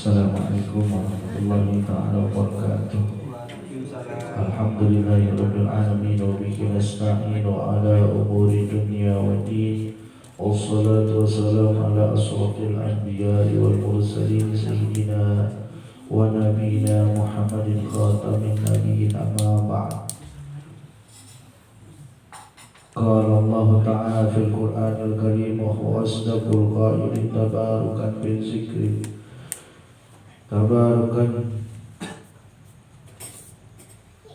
Assalamualaikum warahmatullahi taala wabarakatuh. Alhamdulillahirabbil alamin wa bihi nasta'in ala umuri dunya waddin. Wassalatu wassalamu ala asrofil anbiya'i wal mursalin sayyidina wa nabiyina Muhammadin khatamin nabiyyin amma ba'd. Qala Allah ta'ala fil Qur'anil Karim wa huwa asdaqul qailin tabarukan bil zikri tabarukan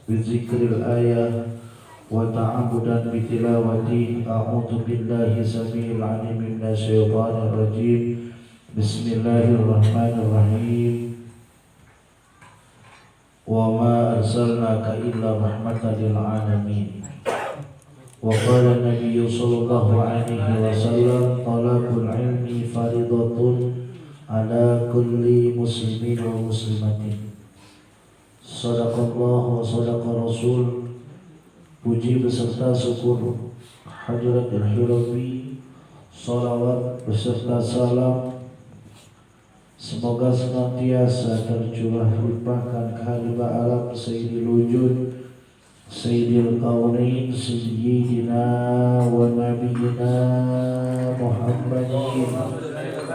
bizikril ayat wa ta'abudan bitilawati. A'udzu billahi samil alim minasy syaithanir rajim. Bismillahirrahmanirrahim. Wa ma arsalnaka illa rahmatan lil alamin. Wa qala an-nabiy sallallahu alaihi wasallam talabul ilmi faridatun ala kulli muslimin wa muslimatin. Sadaqallah wa sadaqa rasul. Puji beserta syukur Hadratil Hirabi, salawat beserta salam semoga senantiasa tercurah limpahkan kehadirat alam Sayyidil Wujud Sayyidil Qawnain Sayyidina wa Nabiyina Muhammadin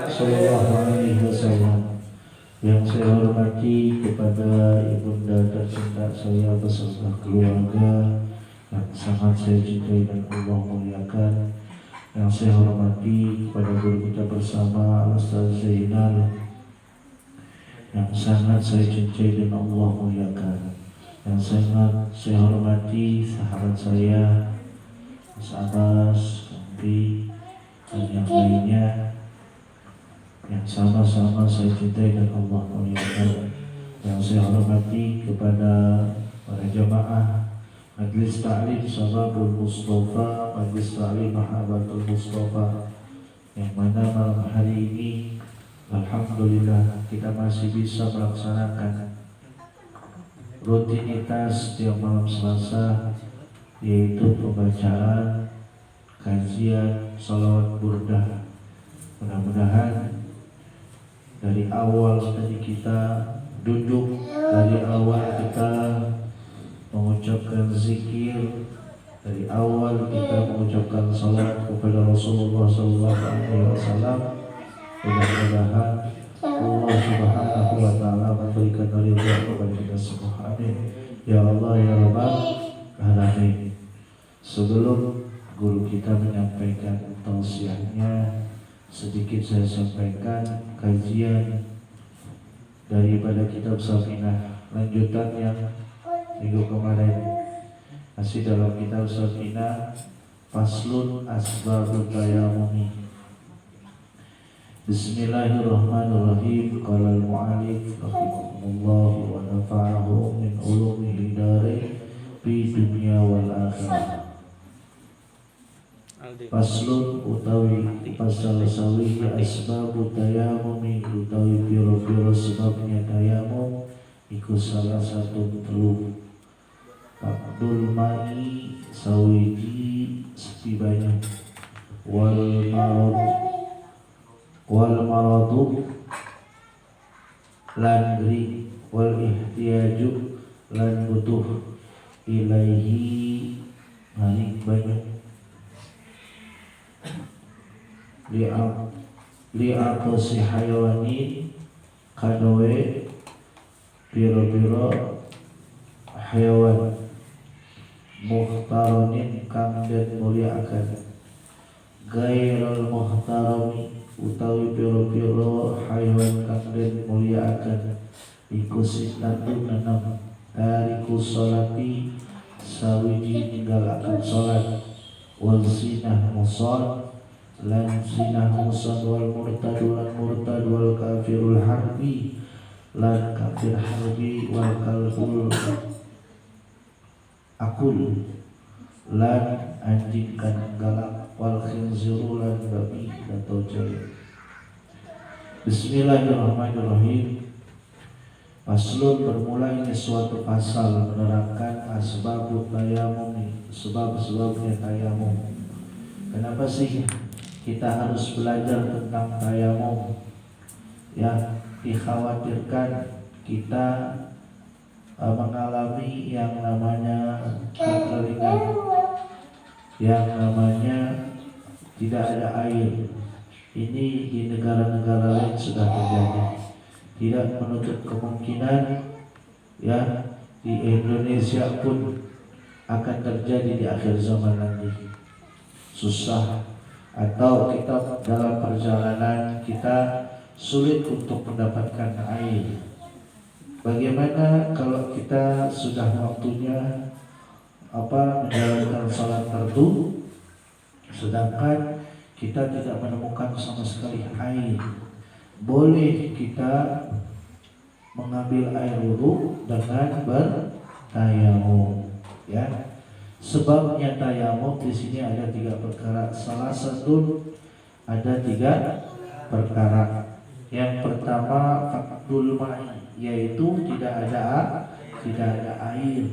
sallallahu alaihi wasallam. Yang saya hormati kepada ibunda tercinta saya beserta keluarga yang sangat saya cintai dan Allah muliakan. Yang saya hormati kepada guru kita bersama Ustaz Zainal yang sangat saya cintai dan Allah muliakan. Yang sangat saya hormati sahabat saya Mas Abbas, Kampi, dan yang lainnya yang sama-sama saya cintai dan Allah muliakan. Yang saya hormati kepada para jamaah Majlis Ta'lim Sababul Mustafa, Majlis Ta'lim Mahabbatul Mustafa, yang mana malam hari ini alhamdulillah kita masih bisa melaksanakan rutinitas setiap malam Selasa, yaitu pembacaan kajian salawat burdah. Mudah-mudahan dari awal tadi kita duduk, dari awal kita mengucapkan zikir, dari awal kita mengucapkan salat kepada Rasulullah SAW. Mudah-mudahan Allah Subhanahu wa Ta'ala memberikan ridha kepada kita semua. Amin. Ya Allah ya Rabbal Alamin. Sebelum guru kita menyampaikan tausiahnya, sedikit saya sampaikan kajian daripada kitab Safinah lanjutannya minggu kemarin, masih dalam kitab Safinah Faslun Asbabut Tayammumi. Bismillahirrahmanirrahim. Qala al-mu'allif rahimahullah wa nafa'ahu min ulumihi darain fi dunya wal akhirah. Faslun utawi pasal sawi asbabu tayammumi utawi piro-piro sebabnya tayamum iku salah satu telu. Faqdul ma'i sawiji setibanya wal maradu lan gri wal ihtiyaju lan butuh ilaihi maring banyak li'atosi hayawani kadowe piro-piro hayawan muhtaronin kang den muliakan gairul muhtarami utawi piro-piro hayawan kang den muliakan iku sitatu enam tariku sholati sawiji ninggalaken sholat wal sinah musol lan sinah musol wal murtad wal kafirul harbi lan kafir harbi wal kalbul akul lan anjing kan galak wal khinziru lan babi atau jaya. Bismillahirrahmanirrahim. Faslun bermulai suatu pasal menerangkan asbabut tayamum, sebab-sebabnya tayamum. Kenapa sih kita harus belajar tentang tayamum? Ya, dikhawatirkan kita mengalami yang namanya kekeringan, yang namanya tidak ada air. Ini di negara-negara lain sudah terjadi. Tidak menutup kemungkinan ya di Indonesia pun akan terjadi di akhir zaman nanti. Susah atau kita dalam perjalanan kita sulit untuk mendapatkan air. Bagaimana kalau kita sudah waktunya menjalankan salat fardu, sedangkan kita tidak menemukan sama sekali air? Boleh kita mengambil air wudhu dengan bertayamum, ya. Sebabnya tayamum di sini ada 3 perkara. Salah satu ada 3 perkara. Yang pertama faqdul ma'i, yaitu tidak ada air.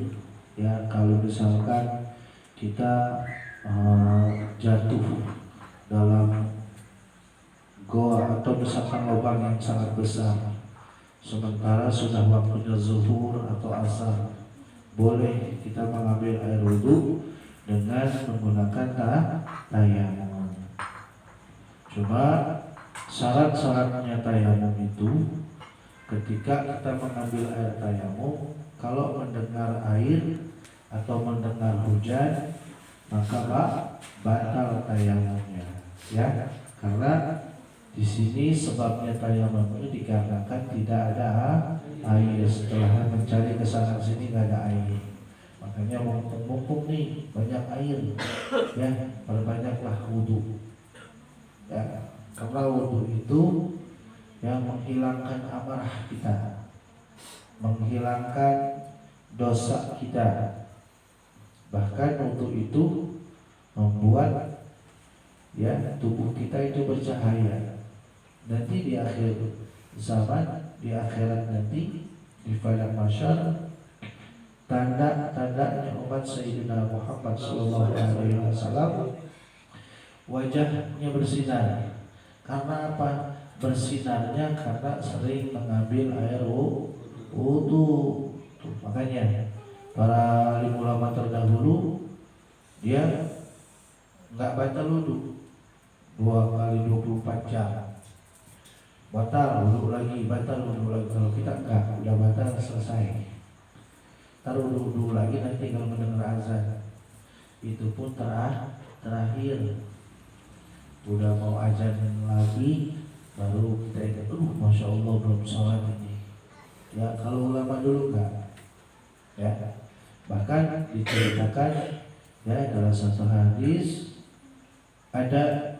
Ya, kalau misalkan kita jatuh dalam goa atau misalkan lubang yang sangat besar, sementara sudah waktunya zuhur atau asar, boleh kita mengambil air wudhu dengan menggunakan tayamum. Cuma syarat-syaratnya tayamum itu, ketika kita mengambil air tayamum, kalau mendengar air atau mendengar hujan, maka batal tayamumnya, ya. Karena di sini sebabnya tayamum itu dikarenakan tidak ada air. Setelah mencari kesana sini nggak ada air, makanya mumpung nih banyak air, ya perbanyaklah wudhu, ya. Karena wudhu itu yang menghilangkan amarah kita, menghilangkan dosa kita. Bahkan wudhu itu membuat ya tubuh kita itu bercahaya. Nanti di akhir zaman, di akhirat nanti, di padang mahsyar, tanda-tandanya umat Sayyidina Muhammad SAW, wajahnya bersinar. Karena apa? Bersinarnya karena sering mengambil air wudhu. Makanya para ulama terdahulu dia nggak batal wudhu 2 kali 24 jam. Batal wudhu lagi, batal wudhu lagi. Kalau kita enggak, udah batal selesai. Taruh wudhu lagi nanti kalau mendengar azan. Itu pun terakhir. Udah mau azan lagi, baru kita ingat, Masya Allah belum sholat ini. Ya kalau ulama dulu enggak, ya. Bahkan diceritakan ya dalam satu hadis, ada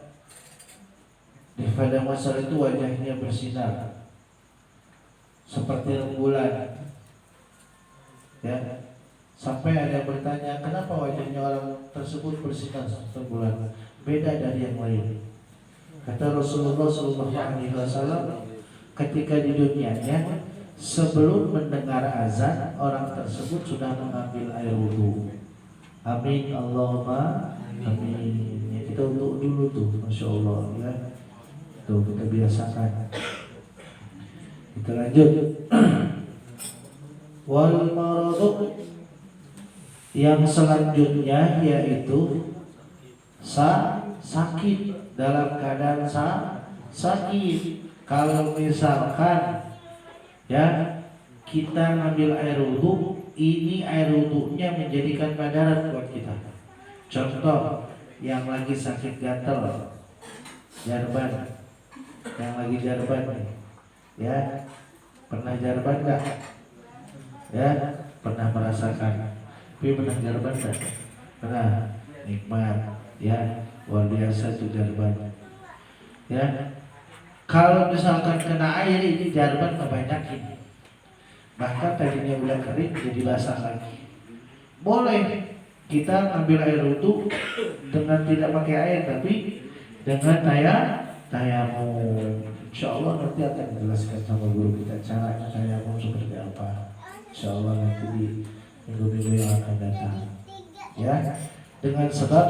di pada masa itu wajahnya bersinar seperti rembulan, ya. Sampai ada yang bertanya, kenapa wajahnya orang tersebut bersinar seperti rembulan, beda dari yang lain? Kata Rasulullah SAW, ketika di dunianya sebelum mendengar azan, orang tersebut sudah mengambil air wudhu. Amin Allahumma amin. Ya, kita untuk dulu tuh, Masya Allah, ya. Tuh kita biasakan. Kita lanjut. Wal maradu, yang selanjutnya yaitu sakit, dalam keadaan sakit. Kalau misalkan ya kita ngambil air wudhu, ini air wudhunya menjadikan madarat buat kita. Contoh, yang lagi sakit gatal, jarban, yang lagi jarban nih, ya pernah jarban nggak? Ya pernah merasakan, tapi pernah jarban nggak? Pernah, nikmat, ya luar biasa tuh jarban, ya. Kalau misalkan kena air, ini jarban kebanyakin, bahkan tadinya udah kering jadi basah lagi. Boleh kita ambil air wudhu dengan tidak pakai air, tapi dengan tayamum. Insya Allah nanti akan dijelaskan sama guru kita cara tayamum seperti apa. Insya Allah nanti di minggu-minggu yang akan datang. Ya, dengan sebab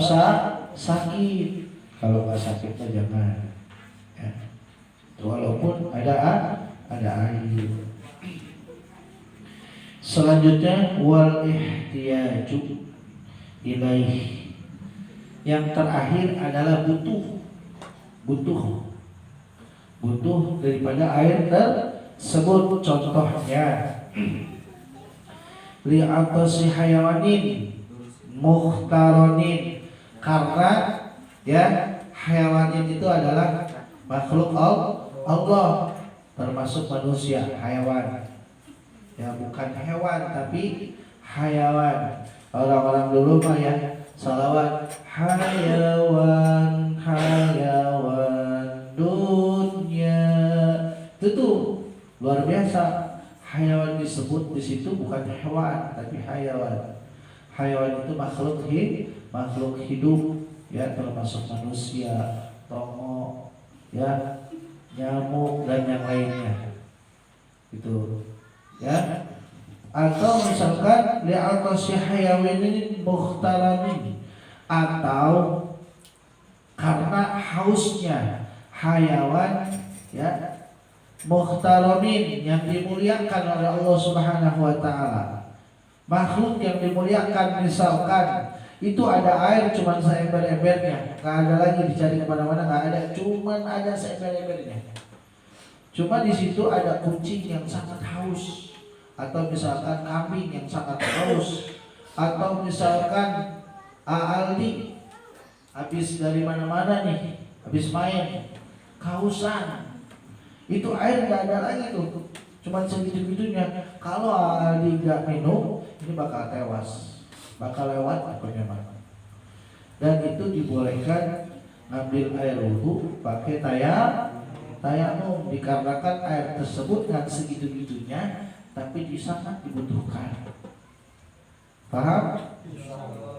sakit. Kalau nggak sakitnya jangan. Ya. Walaupun ada ada air. Selanjutnya wal ihtiyaju ilaih. Yang terakhir adalah butuh daripada air tersebut. Contohnya li'atasi hayawanin mukhtaronin, karena ya hayawanin itu adalah makhluk Allah, termasuk manusia, hayawan ya, bukan hewan tapi hayawan. Orang-orang dulu mah ya salawat hayawan dunia, itu tuh luar biasa. Hayawan disebut di situ bukan hewan tapi hayawan. Hayawan itu makhluk hidup ya, termasuk manusia, tongok ya, nyamuk dan yang lainnya itu ya. Atau misalkan li'atasi hayawanin mukhtarani, atau karena hausnya hayawan ya muhtaramin, yang dimuliakan oleh Allah Subhanahu wa taala. Makhluk yang dimuliakan, misalkan itu ada air cuman seember-embernya, nggak ada lagi dicari kemana-mana, nggak ada, cuman ada seember-embernya. Cuma di situ ada kucing yang sangat haus, atau misalkan kambing yang sangat haus, atau misalkan Aldi habis dari mana-mana nih, habis main, kehausan. Itu air nggak ada lagi tuh, cuman segitu-gitunya. Kalau Aldi nggak minum, ini bakal tewas, bakal lewat pokoknya mah. Dan itu dibolehkan ngambil air wudhu pakai tayamum, dikarenakan air tersebut nggak segitu-gitunya, tapi di sangat dibutuhkan. Paham?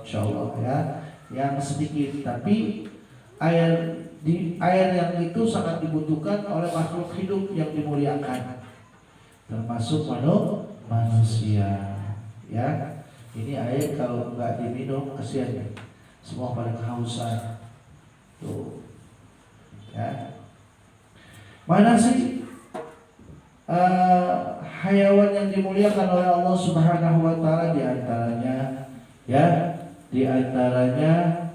Insyaallah ya, yang sedikit tapi air yang itu sangat dibutuhkan oleh makhluk hidup yang dimuliakan, termasuk manusia ya. Ini air kalau nggak diminum kasihan ya, semua pada kehausan tuh ya. Mana sih hayawan yang dimuliakan oleh Allah Subhanahu wa taala? Di antaranya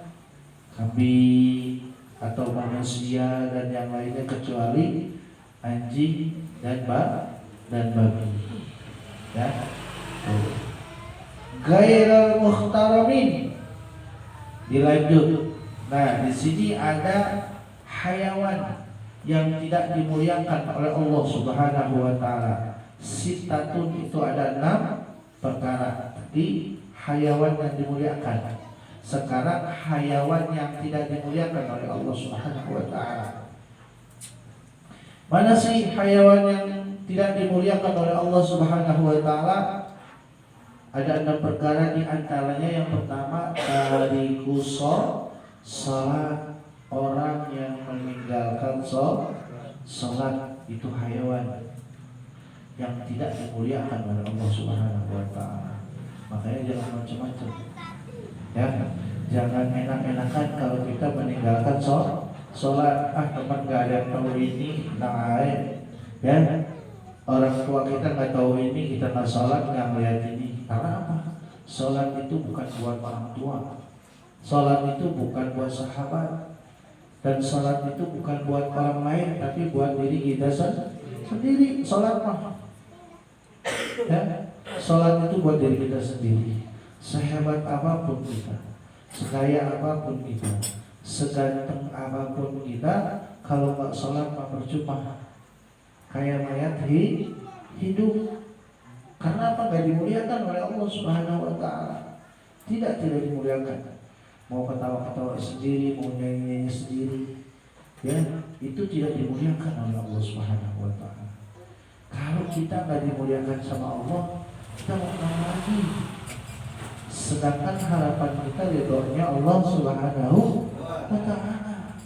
kambing atau manusia dan yang lainnya, kecuali anjing dan babi ya. Gairal muhtaramin, dilanjut. Nah, di sini ada hayawan yang tidak dimuliakan oleh Allah Subhanahu wa taala. Sitatun, itu ada 6 perkara. Tadi hayawan yang dimuliakan. Sekarang hayawan yang tidak dimuliakan oleh Allah Subhanahu wa taala. Mana sih hayawan yang tidak dimuliakan oleh Allah Subhanahu wa taala? Ada 6 perkara, di antaranya yang pertama tarikus salat, orang yang meninggalkan salat, itu hayawan yang tidak dimuliakan oleh Allah Subhanahu wa taala. Makanya jangan macam-macam. Ya, jangan enak-enakan kalau kita meninggalkan sholat. Teman gak ada yang tahu ini, ya. Orang tua kita nggak tahu ini, kita nggak sholat, nggak melihat ini. Karena apa? Sholat itu bukan buat orang tua, sholat itu bukan buat sahabat, dan sholat itu bukan buat orang lain, tapi buat diri kita sendiri. Sholat mah, ya, sholat itu buat diri kita sendiri. Sehebat apapun kita, sekaya apapun kita, seganteng apapun kita, kalau nggak sholat mah percuma, kayak mayat hidup. Karena apa? Nggak dimuliakan oleh Allah Subhanahu wa taala. Tidak dimuliakan. Mau ketawa-ketawa sendiri, mau nyanyi-nyanyi sendiri, ya, itu tidak dimuliakan oleh Allah Subhanahu wa taala. Kalau kita nggak dimuliakan sama Allah, kita mau kemana lagi? Sedangkan harapan kita ridhonya Allah Subhanahu wa taala.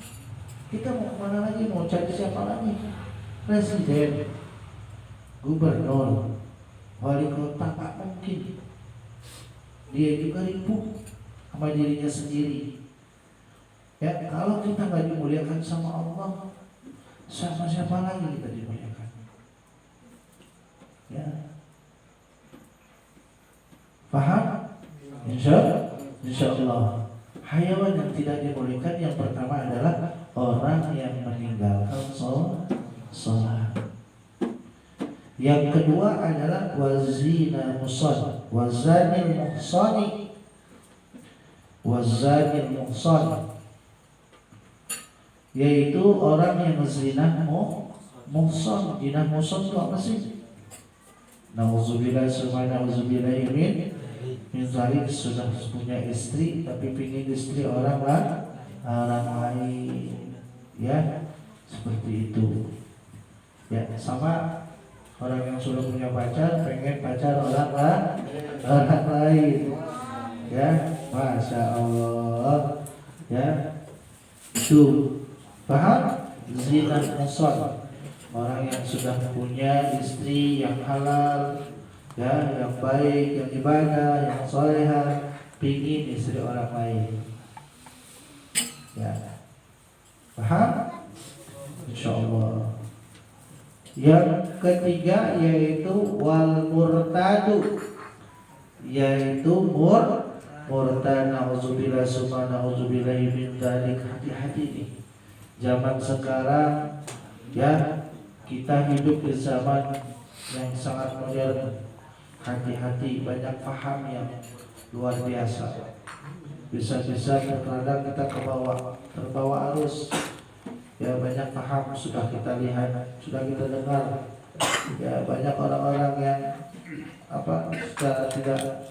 Kita mau kemana lagi? Mau cari siapa lagi? Presiden, gubernur, wali kota, tak mungkin. Dia juga ribut sama dirinya sendiri. Ya, kalau kita nggak dimuliakan sama Allah, sama siapa lagi kita dimuliakan? Paham? Insya Allah. Hayawan yang tidak dibolehkan yang pertama adalah orang yang meninggalkan sholat. Yang kedua adalah wazina muhsan, wazanil muhsani, wazanil muhsan, yaitu orang yang zina muhsan. Zina muhsan itu apa sih? Nauzubillah min zalik, sudah punya istri tapi pingin istri orang lain, ya seperti itu. Ya sama orang yang sudah punya pacar pengen pacar orang lain, ya masya Allah, ya itu paham? Zina muhsan, orang yang sudah punya istri yang halal, ya, yang baik, yang ibadah, yang solehah, pingin istri orang lain, ya, paham? Insya Allah. Yang ketiga yaitu wal murtadu, yaitu murtad. Nauzubillah summa nauzubillahi min dzalik. Hati-hati nih. Zaman sekarang, ya, kita hidup di zaman yang sangat modern. Hati-hati, banyak paham yang luar biasa. Bisa-bisa terkadang kita terbawa arus. Ya, banyak paham sudah kita lihat, sudah kita dengar. Ya, banyak orang-orang yang secara tidak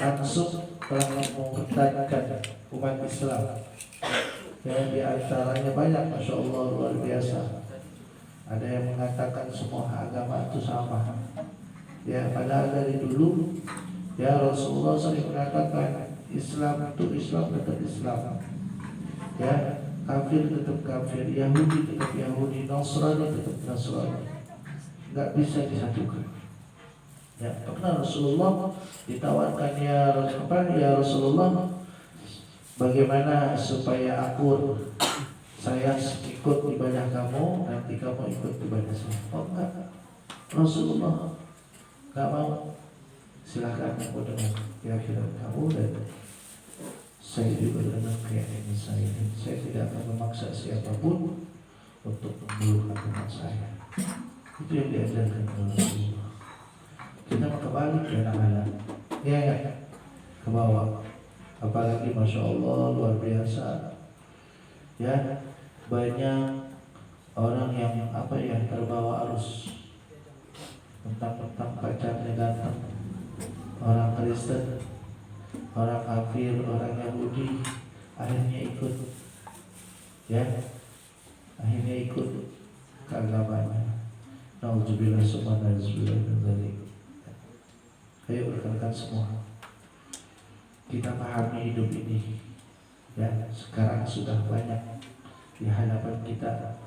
langsung telah memurtadkan umat Islam. Ya, di antaranya banyak, masya Allah, luar biasa. Ada yang mengatakan semua agama itu sama. Ya, padahal dari dulu, ya, Rasulullah sering mengatakan Islam itu Islam tetap Islam, ya, kafir tetap kafir, Yahudi tetap Yahudi, Nasrani tetap Nasrani, nggak bisa disatukan. Ya, karena Rasulullah ditawarkan, ya Rasulullah, bagaimana supaya saya ikut ibadah kamu, nanti kamu ikut ibadah saya. Oh enggak, Rasulullah nggak mau. Silahkan aku dengan keyakinan kamu, dan saya juga dengan keyakinan saya. Saya tidak akan memaksa siapapun untuk memeluk agama saya. Itu yang diajarkan oleh Rasulullah. Kita kembali ke anak-anak, ya, ke bawah. Apalagi masya Allah, luar biasa, ya, banyak orang yang terbawa arus tentang pacarnya ganteng, orang Kristen, orang kafir, orang Yahudi, akhirnya ikut, ya, akhirnya ikut ke agamanya. Nauzubillah summa nauzubillah min dzalik. Ayo rekan-rekan semua, kita pahami hidup ini, ya. Sekarang sudah banyak di hadapan kita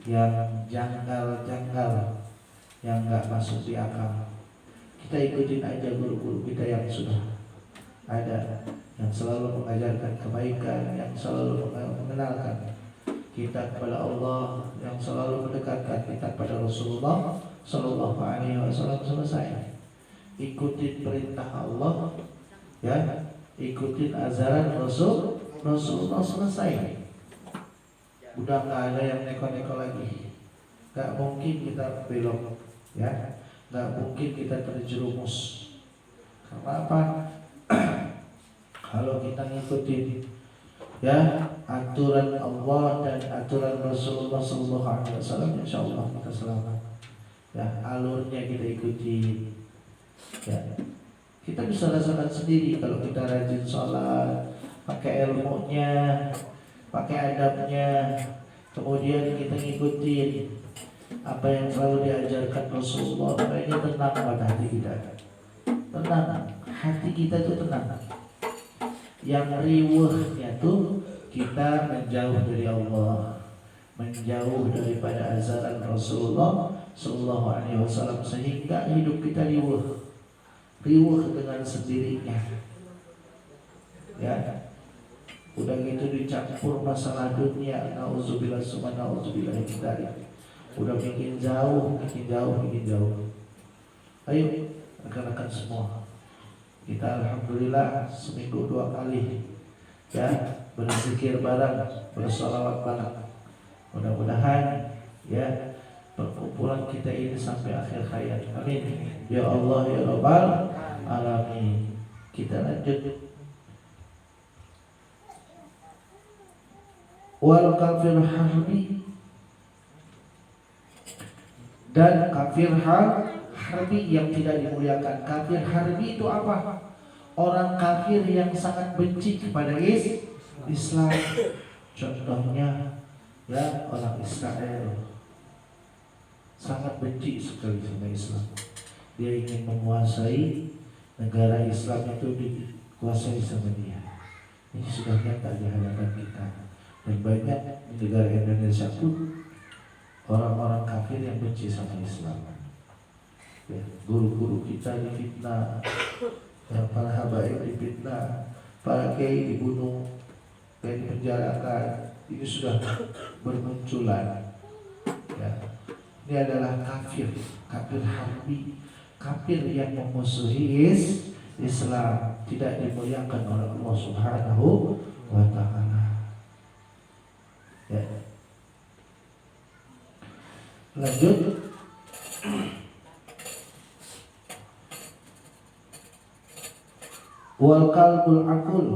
yang janggal-janggal, yang nggak masuk di akal. Kita ikutin aja guru-guru kita yang sudah ada, yang selalu mengajarkan kebaikan, yang selalu mengenalkan kita kepada Allah, yang selalu mendekatkan kita kepada Rasulullah Sallallahu Alaihi Wasallam. Selesai, ikutin perintah Allah, ya, ikutin ajaran Rasulullah, selesai. Udah nggak ada yang neko-neko lagi. Nggak mungkin kita belok, ya, nggak mungkin kita terjerumus. Karena apa? Kalau kita ngikutin, ya, aturan Allah dan aturan Rasulullah Sallallahu Alaihi Wasallam, insya Allah kita selamat. Ya, alurnya kita ikuti. Ya, kita bisa rasakan sendiri kalau kita rajin sholat, pakai ilmunya, pakai adabnya, kemudian kita ngikutin apa yang selalu diajarkan Rasulullah. Makanya tenang pada hati kita, tenang, hati kita itu tenang. Yang riwehnya tuh kita menjauh dari Allah, menjauh daripada ajaran Rasulullah Sallallahu Alaihi Wasallam, sehingga hidup kita riweh dengan sendirinya, ya. Udah gitu dicampur masalah dunia, nauzubillah summa nauzubillah min dzalik. Udah bikin jauh. Ayo rekan-rekan semua, Kita alhamdulillah seminggu 2 kali ya berzikir bareng, bersolawat bareng. Mudah-mudahan ya perkumpulan kita ini sampai akhir hayat. Amin. Ya Allah ya Rabbal alamin. Kita lanjut. Wal kafir harbi, dan kafir harbi yang tidak dimuliakan. Kafir harbi itu apa? Orang kafir yang sangat benci kepada Islam. Contohnya ya orang Israel sangat benci sekali sama Islam. Dia ingin menguasai negara Islam itu, dikuasai sama dia. Ini sudah nyata di hadapan kita. Dan banyak di negara Indonesia pun orang-orang kafir yang benci sama Islam. Ya, guru-guru kita difitnah, ya, para habaib difitnah, para kiai dibunuh dan dipenjarakan. Ini sudah bermunculan. Ya. Ini adalah kafir harbi, kafir yang memusuhi Islam, tidak dimuliakan oleh Allah Subhanahu wa Ta'ala. Ya. Lanjut. Wal kalbul aqul,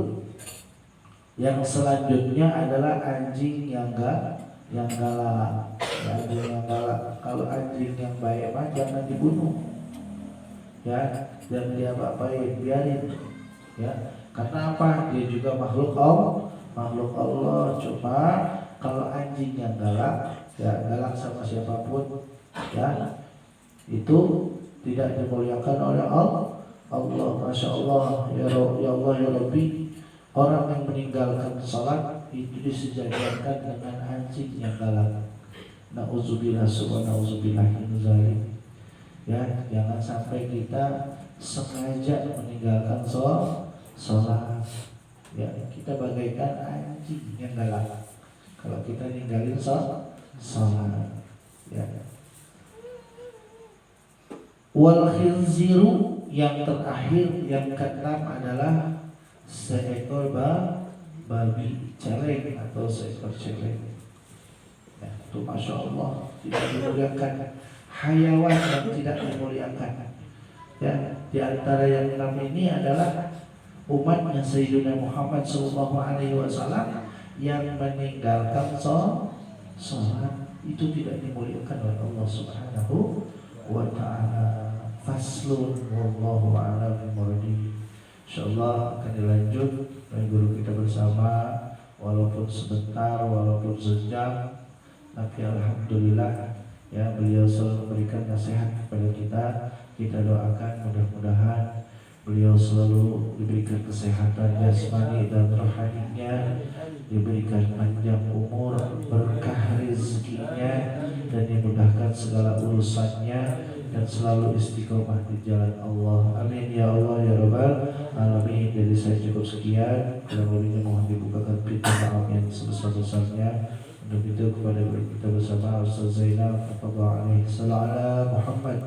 yang selanjutnya adalah anjing yang galak. Anjing yang galak. Kalau anjing yang baik mah jangan dibunuh. Ya, jangan dia apain, biarin. Ya, karena apa? Dia juga makhluk Allah. Cuma kalau anjing yang galak, ya galak sama siapapun, ya itu tidak dimuliakan oleh Allah. Masya Allah, ya Allah ya Rabbi. Orang yang meninggalkan salat itu disejajarkan dengan anjing yang galak. Nauzubillah subhanauzubillah min dzalik. Ya, jangan sampai kita sengaja meninggalkan salat. Ya, kita bagaikan anjing yang galak kalau kita ninggalin salat. Ya. Wal khinziru, yang terakhir, yang keenam adalah seekor babi celeng atau seekor celeng. Ya, itu Masya Allah tidak dimuliakan, hayawan yang tidak dimuliakan. Ya, di antara yang enam ini adalah umatnya Sayyidina Muhammad SAW yang meninggalkan sholat itu tidak dimuliakan oleh Allah Subhanahu wa Ta'ala. Faslun wallahu a'lam bishawab. Insyaallah akan dilanjut dengan guru kita bersama, walaupun sebentar, walaupun sejam, tapi alhamdulillah ya beliau selalu memberikan nasihat kepada kita. Kita doakan mudah-mudahan beliau selalu diberikan kesehatan jasmani dan rohaninya, diberikan panjang umur, berkah rezekinya, dan dimudahkan segala urusannya, dan selalu istiqomah di jalan Allah. Amin ya Allah ya Rabbal alamin. Jadi saya cukup sekian, kurang lebihnya mohon dibukakan pintu maaf yang sebesar-besarnya. Untuk itu kepada kita bersama Ustaz Zainal, Muhammad